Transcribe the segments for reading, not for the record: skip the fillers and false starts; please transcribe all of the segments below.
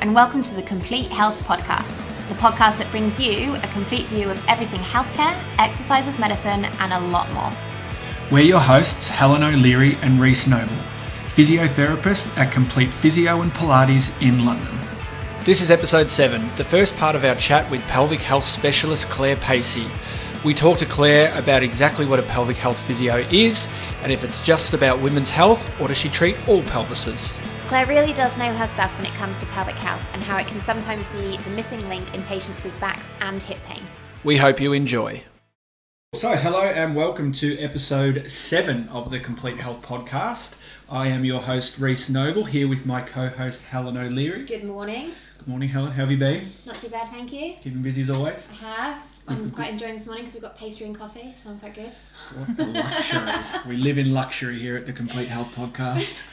and welcome to the Complete Health Podcast, the podcast that brings you a complete view of everything healthcare, exercise as medicine, and a lot more. We're your hosts, Helen O'Leary and Reece Noble, physiotherapists at Complete Physio and Pilates in London. This is episode 7, the first part of our chat with pelvic health specialist Clare Pacey. We talk to Clare about exactly what a pelvic health physio is, and if it's just about women's health, or does she treat all pelvises? Claire really does know her stuff when it comes to pelvic health and how it can sometimes be the missing link in patients with back and hip pain. We hope you enjoy. So, hello and welcome to episode 7 of the Complete Health Podcast. I am your host, Reece Noble, here with my co-host, Helen O'Leary. Good morning. Good morning, Helen. How have you been? Not too bad, thank you. Keeping busy as always? I have. I'm quite enjoying this morning because we've got pastry and coffee, so I'm quite good. What a luxury. We live in luxury here at the Complete Health Podcast.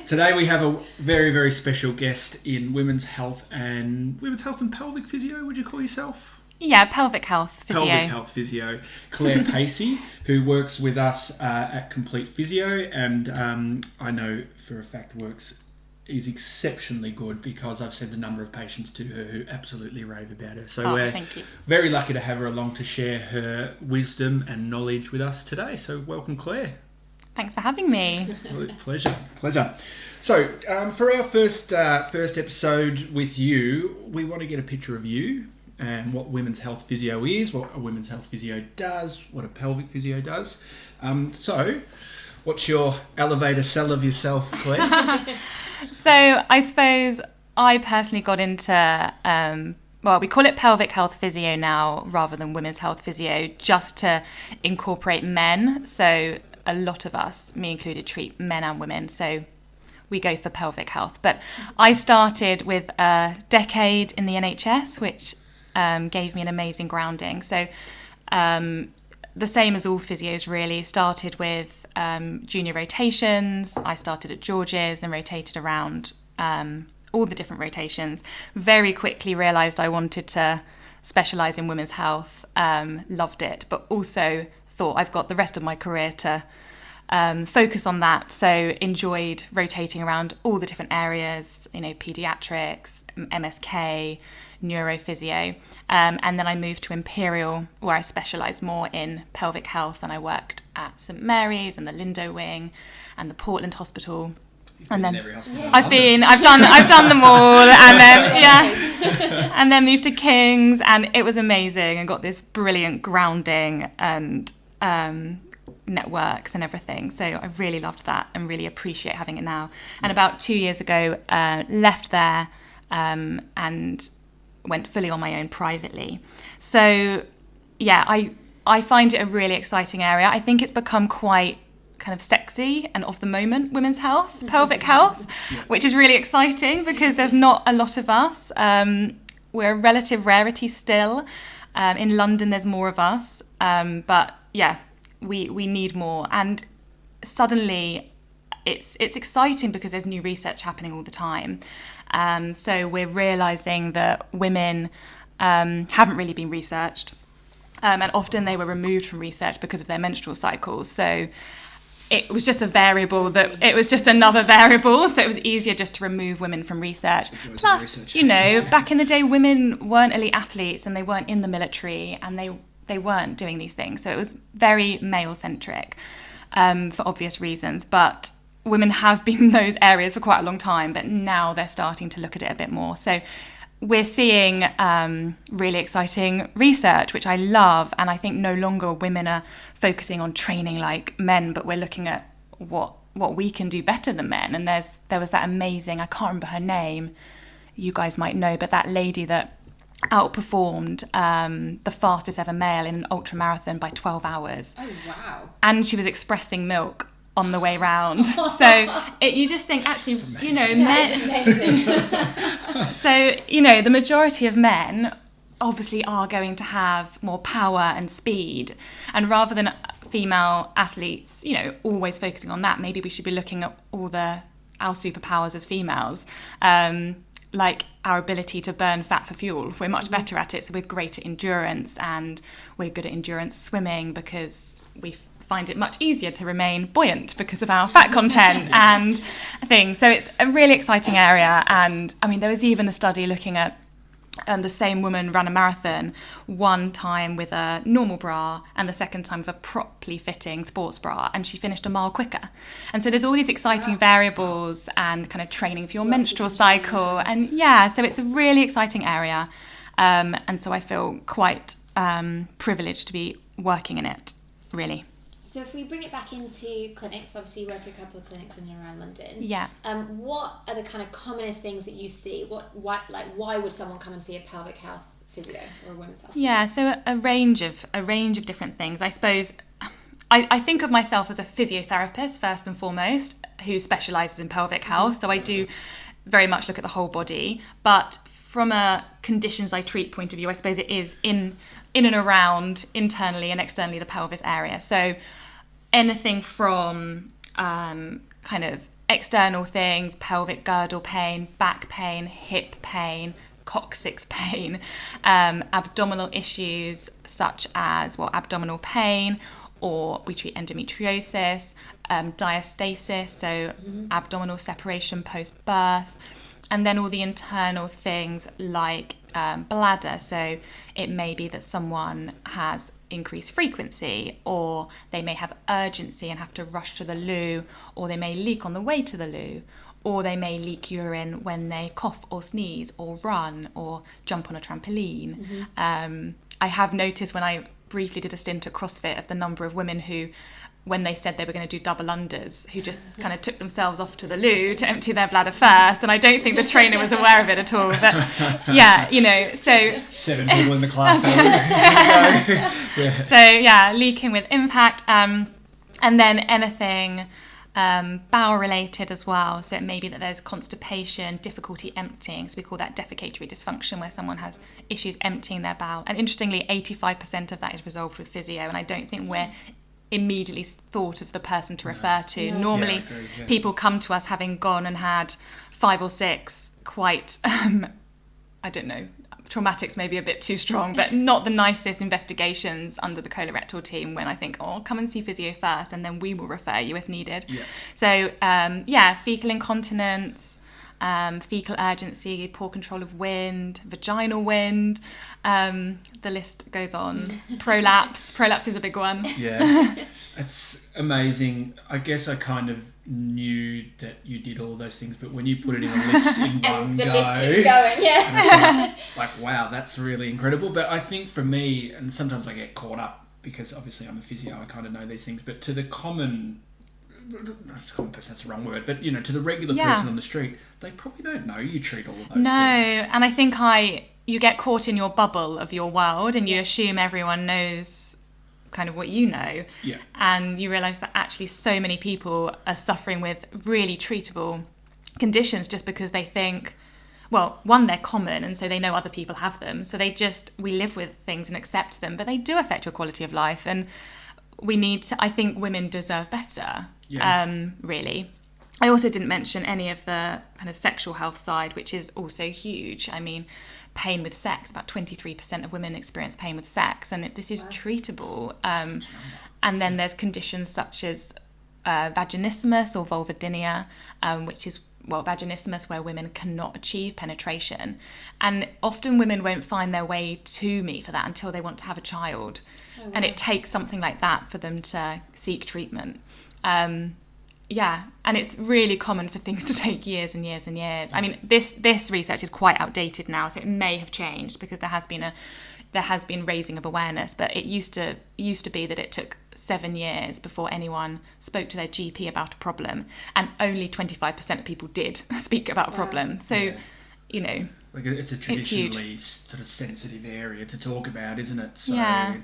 Today we have a very, very special guest in women's health and pelvic physio, would you call yourself? Yeah, pelvic health physio. Pelvic health physio, Clare Pacey, who works with us at Complete Physio, and I know for a fact is exceptionally good because I've sent a number of patients to her who absolutely rave about her. So we're very lucky to have her along to share her wisdom and knowledge with us today. So welcome, Clare. Thanks for having me. Absolute pleasure. So for our first episode with you, we want to get a picture of you and what women's health physio is, what a women's health physio does, what a pelvic physio does. So what's your elevator sell of yourself, Clare? So I suppose I personally got into, we call it pelvic health physio now rather than women's health physio, just to incorporate men. So a lot of us, me included, treat men and women. So we go for pelvic health. But I started with a decade in the NHS, which gave me an amazing grounding. So the same as all physios really, started with junior rotations. I started at George's and rotated around all the different rotations. Very quickly realised I wanted to specialise in women's health, loved it, but also thought I've got the rest of my career to focus on that. So enjoyed rotating around all the different areas, paediatrics, MSK, neurophysio, and then I moved to Imperial, where I specialised more in pelvic health, and I worked at St Mary's and the Lindo Wing and the Portland Hospital. And then every hospital I've done them all, and then and then moved to King's, and it was amazing, and got this brilliant grounding and networks and everything. So I really loved that and really appreciate having it now. And about 2 years ago, left there and went fully on my own privately. So yeah, I find it a really exciting area. I think it's become quite kind of sexy and of the moment, women's health, pelvic health, which is really exciting because there's not a lot of us. We're a relative rarity still. In London, there's more of us. But yeah, we need more. And suddenly it's exciting because there's new research happening all the time. So we're realising that women haven't really been researched, and often they were removed from research because of their menstrual cycles. So it was just another variable. So it was easier just to remove women from research. Plus, back in the day, women weren't elite athletes and they weren't in the military and they weren't doing these things. So it was very male-centric for obvious reasons. But women have been in those areas for quite a long time, but now they're starting to look at it a bit more. So we're seeing really exciting research, which I love. And I think no longer women are focusing on training like men, but we're looking at what we can do better than men. And there was that amazing, I can't remember her name, you guys might know, but that lady that outperformed the fastest ever male in an ultra marathon by 12 hours. Oh, wow. And she was expressing milk on the way round. So you just think, actually, men. So, the majority of men obviously are going to have more power and speed. And rather than female athletes, always focusing on that, maybe we should be looking at all our superpowers as females. Like our ability to burn fat for fuel. We're much better at it. So we're great at endurance, and we're good at endurance swimming because we find it much easier to remain buoyant because of our fat content and things. So it's a really exciting area. And I mean, there was even a study looking at the same woman ran a marathon one time with a normal bra and the second time with a properly fitting sports bra, and she finished a mile quicker. And so there's all these exciting variables and kind of training for your menstrual cycle, and so it's a really exciting area, and so I feel quite privileged to be working in it, really. So if we bring it back into clinics, obviously you work at a couple of clinics in and around London. Yeah. What are the kind of commonest things that you see? Why would someone come and see a pelvic health physio or a women's health physio? Yeah, so a range of different things. I suppose I think of myself as a physiotherapist first and foremost, who specialises in pelvic health. So I do very much look at the whole body, but from a conditions I treat point of view, I suppose it is in and around internally and externally the pelvis area. So anything from kind of external things, pelvic girdle pain, back pain, hip pain, coccyx pain, abdominal issues such as abdominal pain, or we treat endometriosis, diastasis, so abdominal separation post-birth, and then all the internal things like bladder. So it may be that someone has increased frequency, or they may have urgency and have to rush to the loo, or they may leak on the way to the loo, or they may leak urine when they cough or sneeze or run or jump on a trampoline. I have noticed when I briefly did a stint at CrossFit of the number of women who, when they said they were going to do double unders, who just kind of took themselves off to the loo to empty their bladder first, and I don't think the trainer was aware of it at all. But so 7 people in the class. So leaking with impact, and then anything bowel related as well. So it may be that there's constipation, difficulty emptying, so we call that defecatory dysfunction, where someone has issues emptying their bowel. And interestingly, 85% of that is resolved with physio, and I don't think we're immediately thought of the person to refer to. Normally people come to us having gone and had 5 or 6 quite traumatics may be a bit too strong, but not the nicest investigations under the colorectal team, when I think, come and see physio first and then we will refer you if needed. So fecal incontinence, fecal urgency, poor control of wind, vaginal wind, the list goes on. Prolapse is a big one. It's amazing. I guess I kind of knew that you did all those things, but when you put it in a list in one the go, list keeps going, like wow, that's really incredible. But I think for me, and sometimes I get caught up because obviously I'm a physio, I kind of know these things, but to the common person, that's the wrong word, but to the regular person on the street, they probably don't know you treat all of those things. And I think you get caught in your bubble of your world, and you assume everyone knows kind of what you know, and you realise that actually so many people are suffering with really treatable conditions just because they think, one, they're common, and so they know other people have them, so we live with things and accept them, but they do affect your quality of life, and I think women deserve better, really. I also didn't mention any of the kind of sexual health side, which is also huge. I mean, pain with sex, about 23% of women experience pain with sex, and this is treatable. And then there's conditions such as vaginismus or vulvodynia, which is vaginismus where women cannot achieve penetration, and often women won't find their way to me for that until they want to have a child. And it takes something like that for them to seek treatment. And it's really common for things to take years and years and years. I mean, this research is quite outdated now, so it may have changed because there has been raising of awareness. But it used to be that it took 7 years before anyone spoke to their GP about a problem, and only 25% of people did speak about a problem. So, it's a traditionally sort of sensitive area to talk about, isn't it? So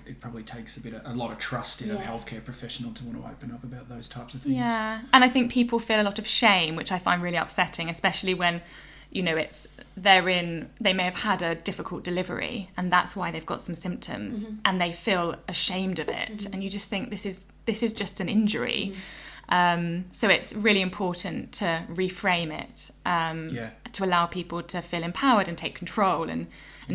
it probably takes a lot of trust in a healthcare professional to want to open up about those types of things. Yeah, and I think people feel a lot of shame, which I find really upsetting, especially when, they may have had a difficult delivery, and that's why they've got some symptoms, and they feel ashamed of it, and you just think this is just an injury. So it's really important to reframe it, to allow people to feel empowered and take control and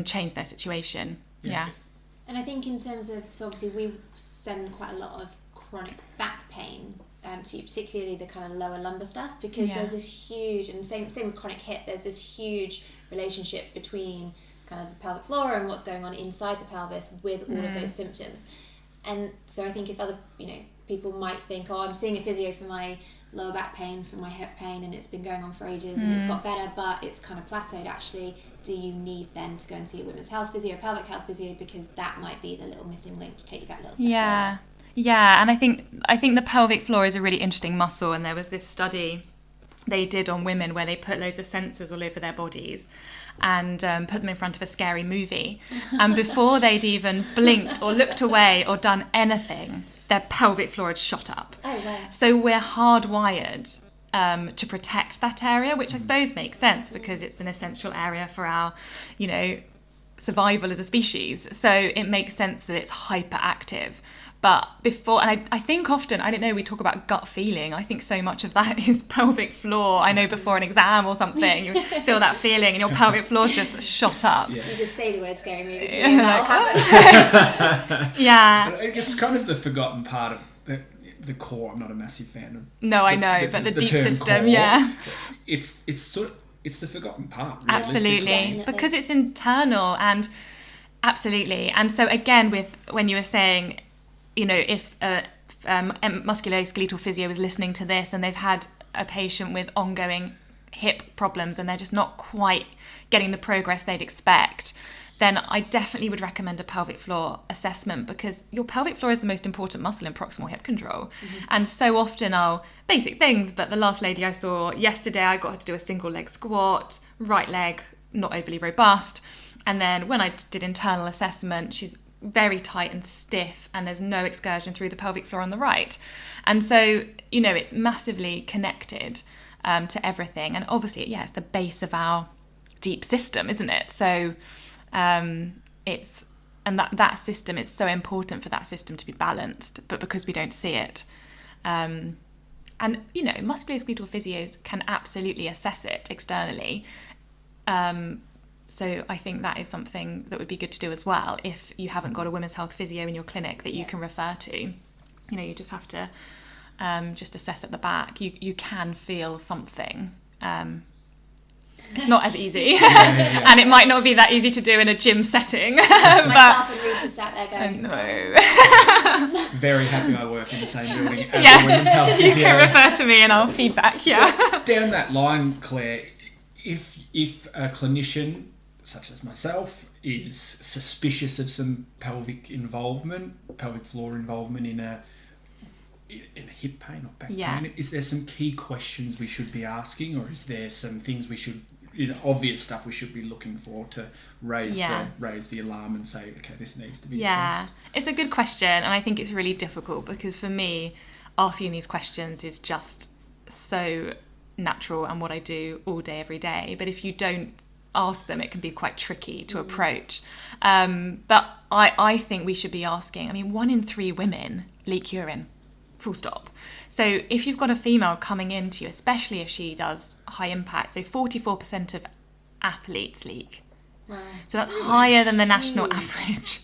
change their situation. And I think in terms of, so obviously we send quite a lot of chronic back pain to you, particularly the kind of lower lumbar stuff, because there's this huge, and same with chronic hip, there's this huge relationship between kind of the pelvic floor and what's going on inside the pelvis with all of those symptoms. And so I think if other people might think, oh, I'm seeing a physio for my lower back pain, for my hip pain, and it's been going on for ages and it's got better, but it's kind of plateaued. Actually, do you need then to go and see a women's health physio, pelvic health physio, because that might be the little missing link to take you that little step further. Yeah, and I think the pelvic floor is a really interesting muscle, and there was this study they did on women where they put loads of sensors all over their bodies and put them in front of a scary movie, and before they'd even blinked or looked away or done anything, their pelvic floor had shot up. Oh, wow. So we're hardwired to protect that area, which I suppose makes sense because it's an essential area for our, survival as a species. So it makes sense that it's hyperactive. But before, and I think often, I don't know, we talk about gut feeling. I think so much of that is pelvic floor. I know before an exam or something, you feel that feeling and your pelvic floor's just shot up. Yeah. You just say the word scary movie to me and that'll happen. Yeah. It's kind of the forgotten part of the core. I'm not a massive fan of. No, I know, but the deep system, core, it's the forgotten part. Absolutely, because it's internal, and absolutely. And so again, when you were saying, if musculoskeletal physio is listening to this and they've had a patient with ongoing hip problems and they're just not quite getting the progress they'd expect, then I definitely would recommend a pelvic floor assessment, because your pelvic floor is the most important muscle in proximal hip control. And so often basic things, but the last lady I saw yesterday, I got her to do a single leg squat, right leg not overly robust, and then when I did internal assessment, she's very tight and stiff and there's no excursion through the pelvic floor on the right. And so it's massively connected to everything, and obviously it's the base of our deep system, isn't it? So it's that system, it's so important for that system to be balanced, but because we don't see it, and musculoskeletal physios can absolutely assess it externally. So I think that is something that would be good to do as well if you haven't got a women's health physio in your clinic that you can refer to. You just have to just assess at the back. You can feel something. It's not as easy, and it might not be that easy to do in a gym setting. Myself and Reece sat there going, no. Very happy I work in the same building as the women's health physio. You can refer to me and I'll feedback. Down that line, Claire, if a clinician such as myself is suspicious of some pelvic floor involvement in a hip pain or back pain, is there some key questions we should be asking, or is there some things we should, obvious stuff we should be looking for to raise the alarm and say, okay, this needs to be assessed? It's a good question, and I think it's really difficult because for me, asking these questions is just so natural and what I do all day, every day. But if you don't ask them, it can be quite tricky to approach. But I think we should be asking, 1 in 3 women leak urine. Full stop. So if you've got a female coming into you, especially if she does high impact, so 44% of athletes leak. Wow. So that's higher than the national average.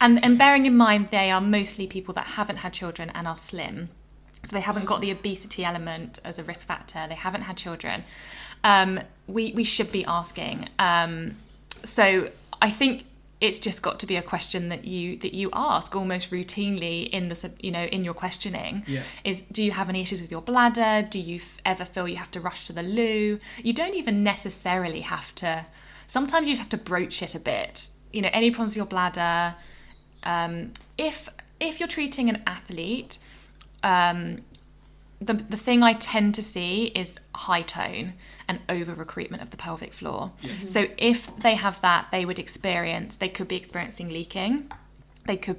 And bearing in mind, they are mostly people that haven't had children and are slim. So they haven't got the obesity element as a risk factor. They haven't had children. We should be asking. So I think it's just got to be a question that you ask almost routinely in your questioning. Is, do you have any issues with your bladder? Do you ever feel you have to rush to the loo? You don't even necessarily have to. Sometimes you just have to broach it a bit. Any problems with your bladder? If you're treating an athlete, the thing I tend to see is high tone and over recruitment of the pelvic floor. So if they have that, they could be experiencing leaking. They could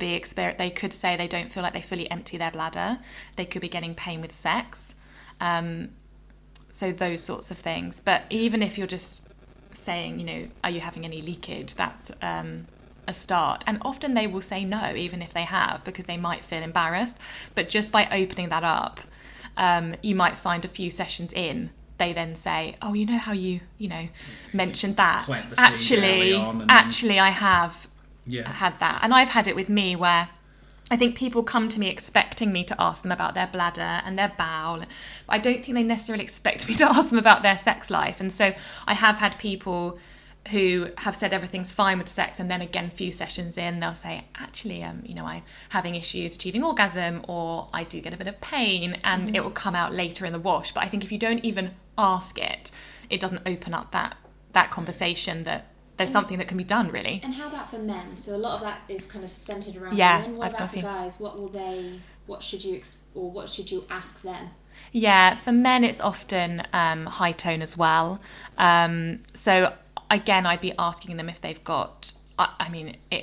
say they don't feel like they fully empty their bladder. They could be getting pain with sex. So those sorts of things. But even if you're just saying, are you having any leakage? That's a start. And often they will say no, even if they have, because they might feel embarrassed. But just by opening that up, you might find a few sessions in, they then say, oh, how you mentioned that. Actually, I have had that. And I've had it with me where I think people come to me expecting me to ask them about their bladder and their bowel. But I don't think they necessarily expect me to ask them about their sex life. And so I have had people who have said everything's fine with sex, and then again, a few sessions in, they'll say, actually, I'm having issues achieving orgasm, or I do get a bit of pain, and it will come out later in the wash. But I think if you don't even ask it, it doesn't open up that conversation that there's something that can be done, really. And how about for men? So a lot of that is kind of centered around women. What about for guys? What should you ask them? Yeah, for men, it's often high tone as well. So again, I'd be asking them if they've got,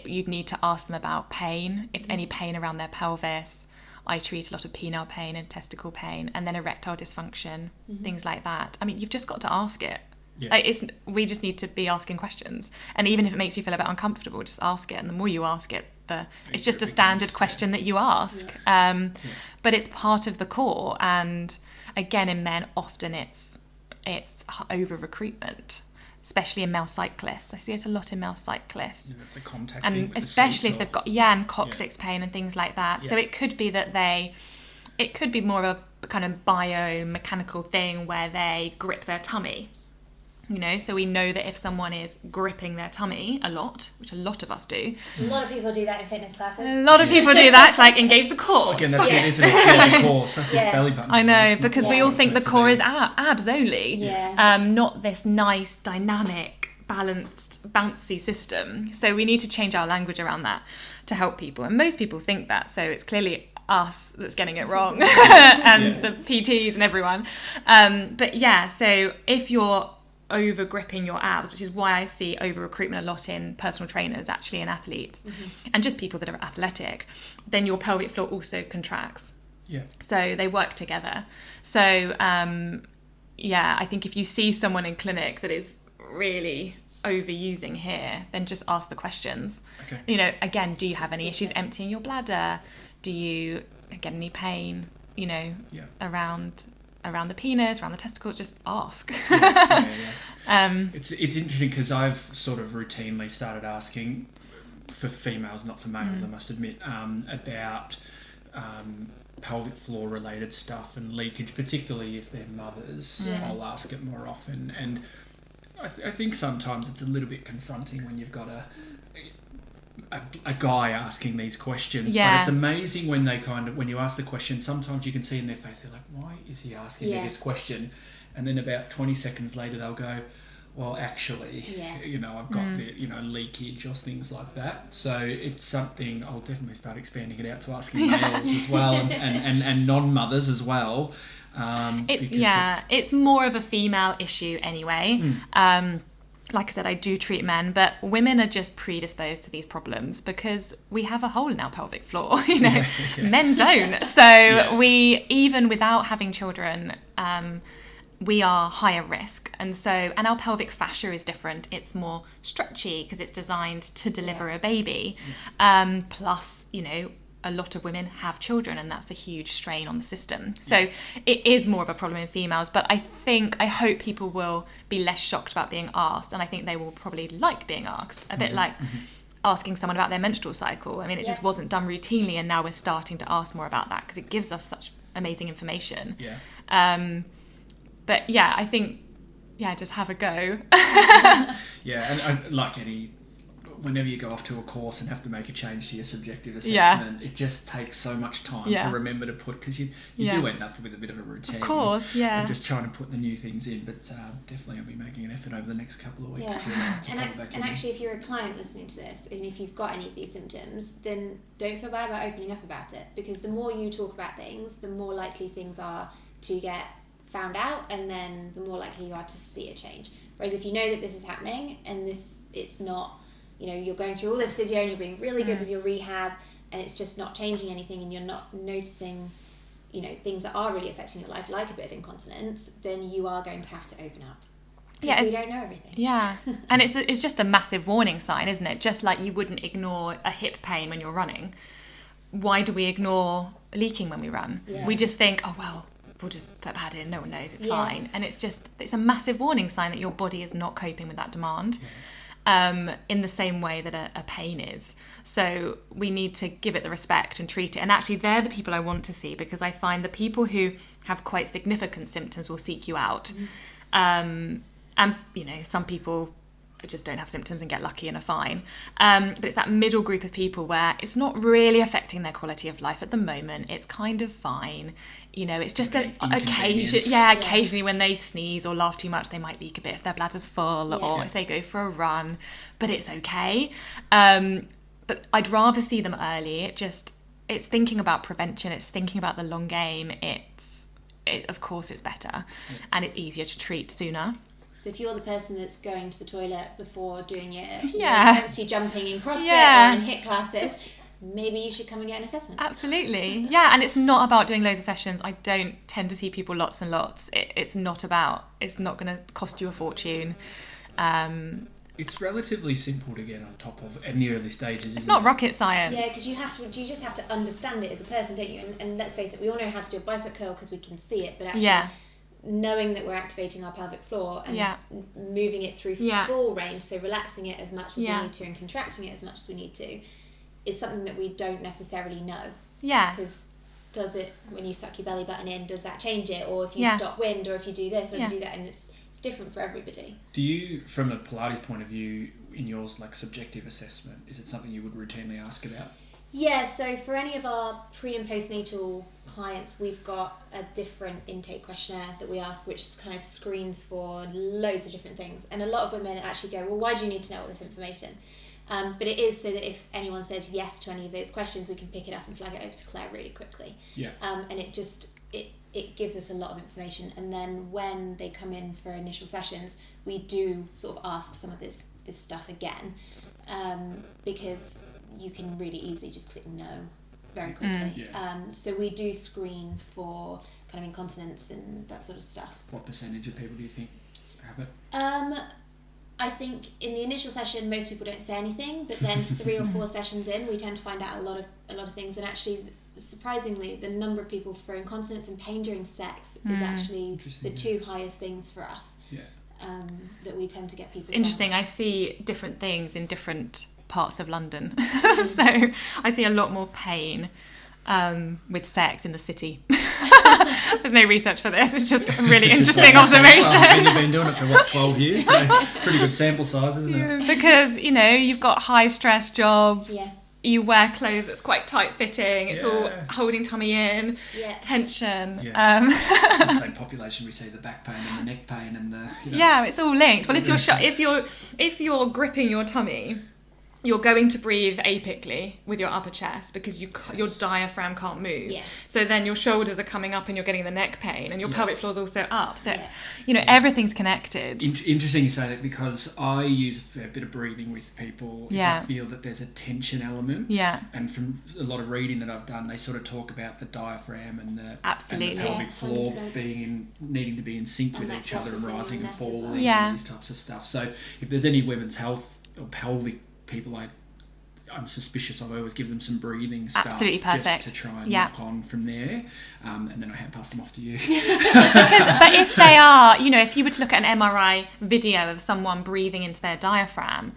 you'd need to ask them about pain, if any pain around their pelvis. I treat a lot of penile pain and testicle pain, and then erectile dysfunction, things like that. I mean, you've just got to ask it. Yeah. We just need to be asking questions. And even if it makes you feel a bit uncomfortable, just ask it. And the more you ask it, it's just a standard question that you ask. Yeah. But it's part of the core. And again, in men, often it's over recruitment, especially in male cyclists. I see it a lot in male cyclists. Yeah, that's a contact thing with especially if they've got and coccyx pain and things like that. Yeah. So it could be that it could be more of a kind of biomechanical thing where they grip their tummy. So we know that if someone is gripping their tummy a lot, which a lot of us do. A lot of people do that in fitness classes. A lot of people do that. It's like engage the core. Again, that's it, isn't it? Yeah, the core. So belly button. I know, because we all think the core is abs only. Yeah. Not this nice, dynamic, balanced, bouncy system. So we need to change our language around that to help people. And most people think that. So it's clearly us that's getting it wrong and the PTs and everyone. But yeah, so if you're over gripping your abs, which is why I see over recruitment a lot in personal trainers, actually, and athletes, and just people that are athletic, then your pelvic floor also contracts. Yeah. So they work together. So I think if you see someone in clinic that is really overusing here, then just ask the questions. Okay. Again, do you have any issues emptying your bladder? Do you get any pain? Around the penis, around the testicles, just ask. It's interesting because I've sort of routinely started asking for females, not for males, I must admit, about pelvic floor related stuff and leakage, particularly if they're mothers. I'll ask it more often, and I think sometimes it's a little bit confronting when you've got a guy asking these questions, but it's amazing when when you ask the question, sometimes you can see in their face, they're like, why is he asking me this question? And then about 20 seconds later, they'll go, well, actually, I've got leakage or things like that. So it's something I'll definitely start expanding it out to asking males as well, and non-mothers as well. It's more of a female issue anyway. Like I said, I do treat men, but women are just predisposed to these problems because we have a hole in our pelvic floor, Men don't. So we, even without having children, we are higher risk. And our pelvic fascia is different. It's more stretchy because it's designed to deliver a baby. Plus, a lot of women have children, and that's a huge strain on the system. So it is more of a problem in females, but I hope people will be less shocked about being asked, and I think they will probably like being asked, a bit like asking someone about their menstrual cycle. I mean, it just wasn't done routinely, and now we're starting to ask more about that because it gives us such amazing information. But I think, just have a go. And like whenever you go off to a course and have to make a change to your subjective assessment, it just takes so much time to remember to put, because you do end up with a bit of a routine. Of course, and just trying to put the new things in, but definitely I'll be making an effort over the next couple of weeks. And actually, if you're a client listening to this, and if you've got any of these symptoms, then don't feel bad about opening up about it, because the more you talk about things, the more likely things are to get found out, and then the more likely you are to see a change. Whereas if you know that this is happening and it's not, you're going through all this physio and you're being really good with your rehab, and it's just not changing anything, and you're not noticing, things that are really affecting your life, like a bit of incontinence, then you are going to have to open up. Because we don't know everything. Yeah, and it's just a massive warning sign, isn't it? Just like you wouldn't ignore a hip pain when you're running. Why do we ignore leaking when we run? Yeah. We just think, oh, well, we'll just put a pad in, no one knows, it's fine. And it's a massive warning sign that your body is not coping with that demand. in the same way that a pain is. So we need to give it the respect and treat it. And actually, they're the people I want to see, because I find the people who have quite significant symptoms will seek you out. And, you know, some people just don't have symptoms and get lucky and are fine. But it's that middle group of people where it's not really affecting their quality of life at the moment. It's kind of fine. You know, it's just occasionally when they sneeze or laugh too much, they might leak a bit if their bladder's full or if they go for a run, but it's okay. But I'd rather see them early. It's thinking about prevention. It's thinking about the long game. Of course, it's better and it's easier to treat sooner. So if you're the person that's going to the toilet before doing your intensity jumping in CrossFit or in HIIT classes, maybe you should come and get an assessment. Absolutely. Yeah, and it's not about doing loads of sessions. I don't tend to see people lots and lots. It's not going to cost you a fortune. It's relatively simple to get on top of in the early stages. It's not rocket science. Yeah, because you just have to understand it as a person, don't you? And let's face it, we all know how to do a bicep curl because we can see it, but actually knowing that we're activating our pelvic floor and moving it through full range, so relaxing it as much as we need to and contracting it as much as we need to, is something that we don't necessarily know. Yeah. Because does it, when you suck your belly button in, does that change it? Or if you stop wind, or if you do this, or if you do that, and it's different for everybody. Do you, from a Pilates point of view, in yours, like subjective assessment, is it something you would routinely ask about? Yeah, so for any of our pre and postnatal clients, we've got a different intake questionnaire that we ask, which kind of screens for loads of different things. And a lot of women actually go, well, why do you need to know all this information? But it is so that if anyone says yes to any of those questions, we can pick it up and flag it over to Claire really quickly. Yeah. And it gives us a lot of information. And then when they come in for initial sessions, we do sort of ask some of this stuff again, because you can really easily just click no very quickly. So we do screen for kind of incontinence and that sort of stuff. What percentage of people do you think have it? I think in the initial session most people don't say anything, but then 3 or 4 sessions in we tend to find out a lot of things. And actually, surprisingly, the number of people for incontinence and pain during sex is actually the 2 highest things for us. That we tend to get people. It's interesting. I see different things in different parts of London. So I see a lot more pain with sex in the city. There's no research for this. It's just a really interesting observation. You've been doing it for 12 years? So pretty good sample size, isn't it? Because, you've got high stress jobs. You wear clothes that's quite tight fitting. It's all holding tummy in, tension. The same population, we see the back pain and the neck pain and the. It's all linked. Well, if you're gripping your tummy, you're going to breathe apically with your upper chest because your diaphragm can't move. So then your shoulders are coming up and you're getting the neck pain, and your pelvic floor is also up. So, everything's connected. Interesting you say that, because I use a fair bit of breathing with people if I feel that there's a tension element. And from a lot of reading that I've done, they sort of talk about the diaphragm and the pelvic floor needing to be in sync with each other and rising and falling and these types of stuff. So if there's any women's health or pelvic people I'm suspicious of, I always give them some breathing stuff. Absolutely perfect. Just to try and knock on from there, and then I pass them off to you. But if they are, if you were to look at an MRI video of someone breathing into their diaphragm,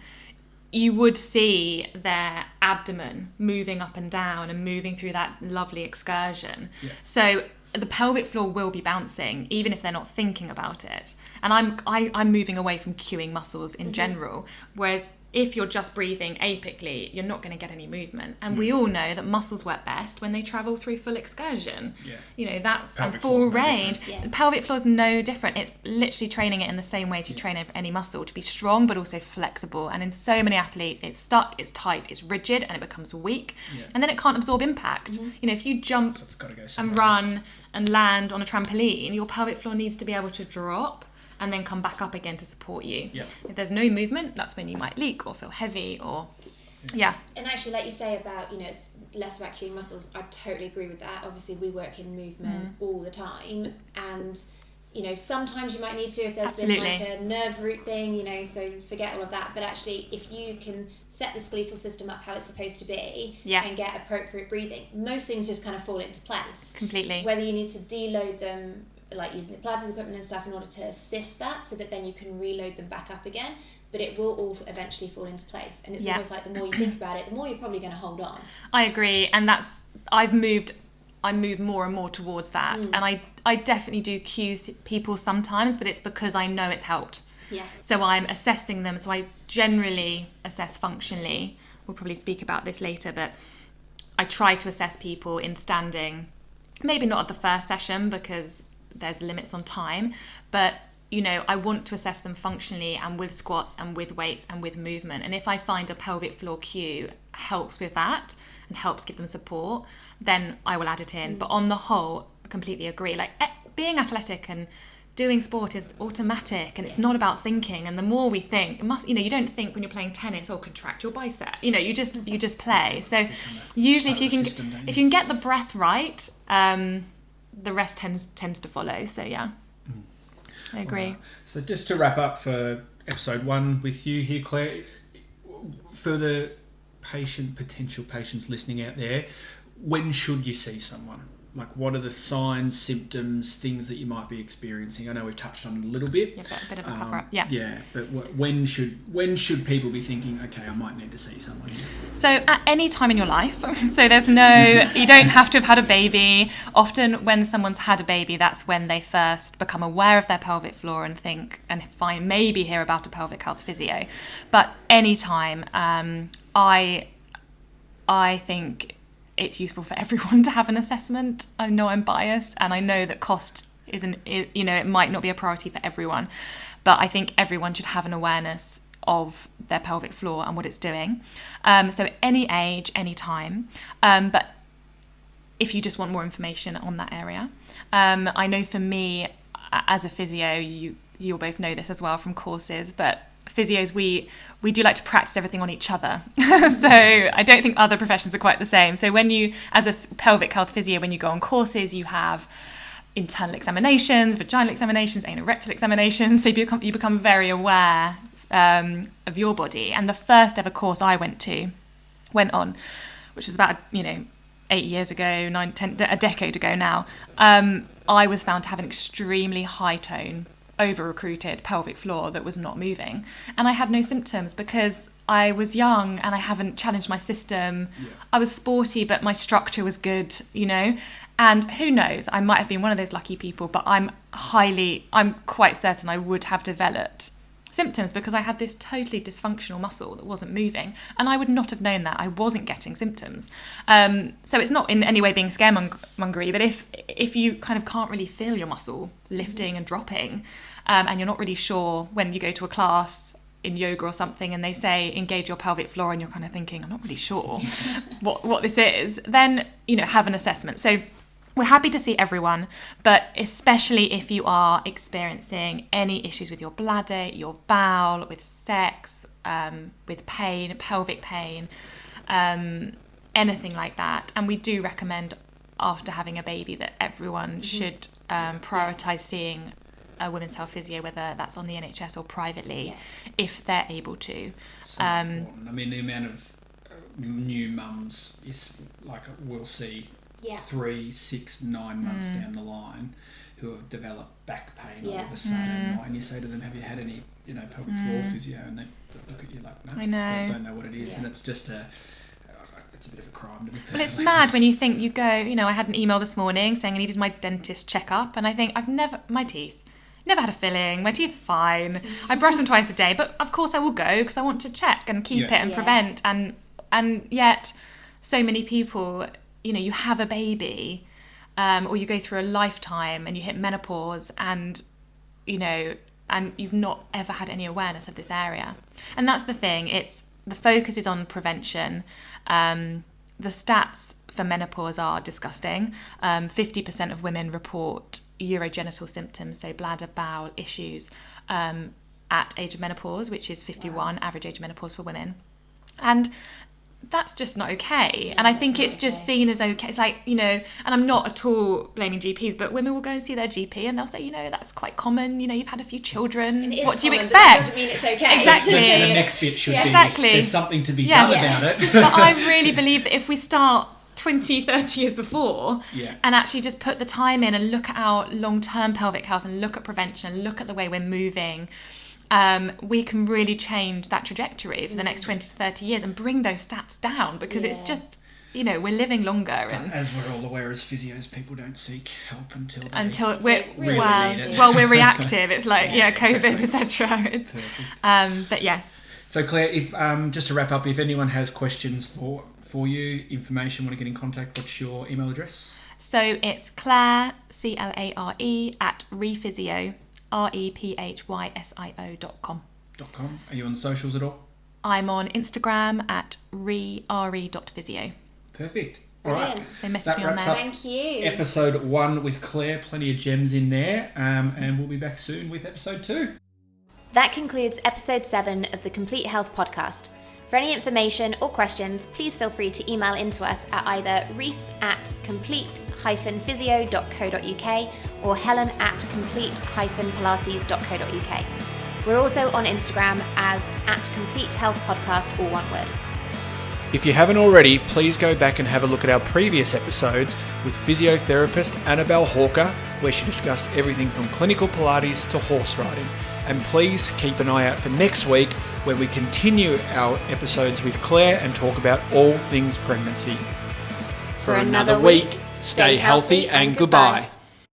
you would see their abdomen moving up and down and moving through that lovely excursion. So the pelvic floor will be bouncing even if they're not thinking about it. And I'm moving away from cueing muscles in general, whereas if you're just breathing apically, you're not going to get any movement. And we all know that muscles work best when they travel through full excursion. That's a full range. The pelvic floor is no different. It's literally training it in the same way as you train any muscle, to be strong but also flexible. And in so many athletes, it's stuck, it's tight, it's rigid, and it becomes weak. And then it can't absorb impact. If you jump and run and land on a trampoline, your pelvic floor needs to be able to drop and then come back up again to support you. If there's no movement, that's when you might leak or feel heavy or And actually, like you say about, it's less about cueing muscles, I totally agree with that. Obviously we work in movement all the time, and sometimes you might need to if there's been like a nerve root thing, so forget all of that. But actually, if you can set the skeletal system up how it's supposed to be and get appropriate breathing, most things just kind of fall into place. Completely. Whether you need to deload them, like using the Pilates equipment and stuff in order to assist that, so that then you can reload them back up again. but it will all eventually fall into place. And it's almost like the more you think about it, the more you're probably going to hold on. I agree, and I move more and more towards that, and I definitely do cue people sometimes, but it's because I know it's helped. Yeah. So I'm assessing them. So I generally assess functionally. We'll probably speak about this later, but I try to assess people in standing. Maybe not at the first session because there's limits on time, but I want to assess them functionally and with squats and with weights and with movement. And if I find a pelvic floor cue helps with that and helps give them support, then I will add it in. But on the whole, I completely agree. Like being athletic and doing sport is automatic, and it's not about thinking. And the more we think, you don't think when you're playing tennis or contract your bicep. You just play. So usually if you can get the breath right, the rest tends to follow. So yeah, I agree. Right. So just to wrap up for episode 1 with you here, Claire, for the potential patients listening out there, when should you see someone? Like, what are the signs, symptoms, things that you might be experiencing? I know we've touched on it a little bit. Yeah, a bit of a cover up. Yeah. Yeah, but when should people be thinking, okay, I might need to see someone? So at any time in your life. So you don't have to have had a baby. Often when someone's had a baby, that's when they first become aware of their pelvic floor and think and maybe hear about a pelvic health physio. But any time, I think it's useful for everyone to have an assessment. I know I'm biased, and I know that cost it might not be a priority for everyone, but I think everyone should have an awareness of their pelvic floor and what it's doing. So any age, any time, but if you just want more information on that area, I know for me as a physio, you'll both know this as well from courses, but physios, we do like to practice everything on each other. So I don't think other professions are quite the same. So when you, as a pelvic health physio, when you go on courses, you have internal examinations, vaginal examinations, anal rectal examinations. So you become very aware of your body. And the first ever course I went on, which was about 8 years ago, 9, 10, a decade ago now, I was found to have an extremely high tone, over-recruited pelvic floor that was not moving, and I had no symptoms because I was young and I haven't challenged my system. I was sporty, but my structure was good, and who knows, I might have been one of those lucky people, but I'm quite certain I would have developed symptoms because I had this totally dysfunctional muscle that wasn't moving, and I would not have known that. I wasn't getting symptoms. So it's not in any way being scaremongery, but if you kind of can't really feel your muscle lifting and dropping, and you're not really sure when you go to a class in yoga or something and they say engage your pelvic floor and you're kind of thinking I'm not really sure what this is, then have an assessment. So we're happy to see everyone, but especially if you are experiencing any issues with your bladder, your bowel, with sex, with pain, pelvic pain, anything like that. And we do recommend after having a baby that everyone should prioritise seeing a women's health physio, whether that's on the NHS or privately, if they're able to. So important. I mean, the amount of new mums is like we'll see 3, 6, 9 months down the line who have developed back pain all of a sudden, and you say to them, have you had any pelvic floor physio, and they look at you like, no, I don't know what it is, and it's just it's a bit of a crime to be. Well, it's mad when you think you go, I had an email this morning saying I needed my dentist checkup, and I think my teeth never had a filling, my teeth are fine, I brush them twice a day, but of course I will go because I want to check and keep it and prevent, and yet so many people, you have a baby, or you go through a lifetime and you hit menopause and you've not ever had any awareness of this area. And that's the thing, the focus is on prevention. The stats for menopause are disgusting. 50% of women report urogenital symptoms, so bladder, bowel issues, at age of menopause, which is 51, average age of menopause for women. And that's just not okay. And I think it's just seen as okay. It's like, and I'm not at all blaming GPs, but women will go and see their GP and they'll say, that's quite common. You've had a few children. What do you expect? That doesn't mean it's okay. Exactly. The next bit should be, there's something to be done about it. But I really believe that if we start 20, 30 years before and actually just put the time in and look at our long-term pelvic health and look at prevention and look at the way we're moving, we can really change that trajectory for the next 20 to 30 years and bring those stats down, because it's just, we're living longer. And as we're all aware as physios, people don't seek help until we're really need it. Well, we're reactive. It's like COVID, etc. It's but yes. So Claire, if just to wrap up, if anyone has questions for you, information, want to get in contact, what's your email address? So it's Clare, CLARE @rephysio, REPHYSIO.com. Are you on the socials at all? I'm on Instagram @re.physio. Perfect. All right. So message me on there. Thank you. Episode 1 with Claire. Plenty of gems in there. And we'll be back soon with episode 2. That concludes episode 7 of the Complete Health Podcast. For any information or questions, please feel free to email into us at either reece@complete-physio.co.uk or helen@complete-pilates.co.uk. We're also on Instagram as @CompleteHealthPodcast, all one word. If you haven't already, please go back and have a look at our previous episodes with physiotherapist Annabelle Hawker, where she discussed everything from clinical Pilates to horse riding. And please keep an eye out for next week, where we continue our episodes with Claire and talk about all things pregnancy. For another week, stay healthy and goodbye.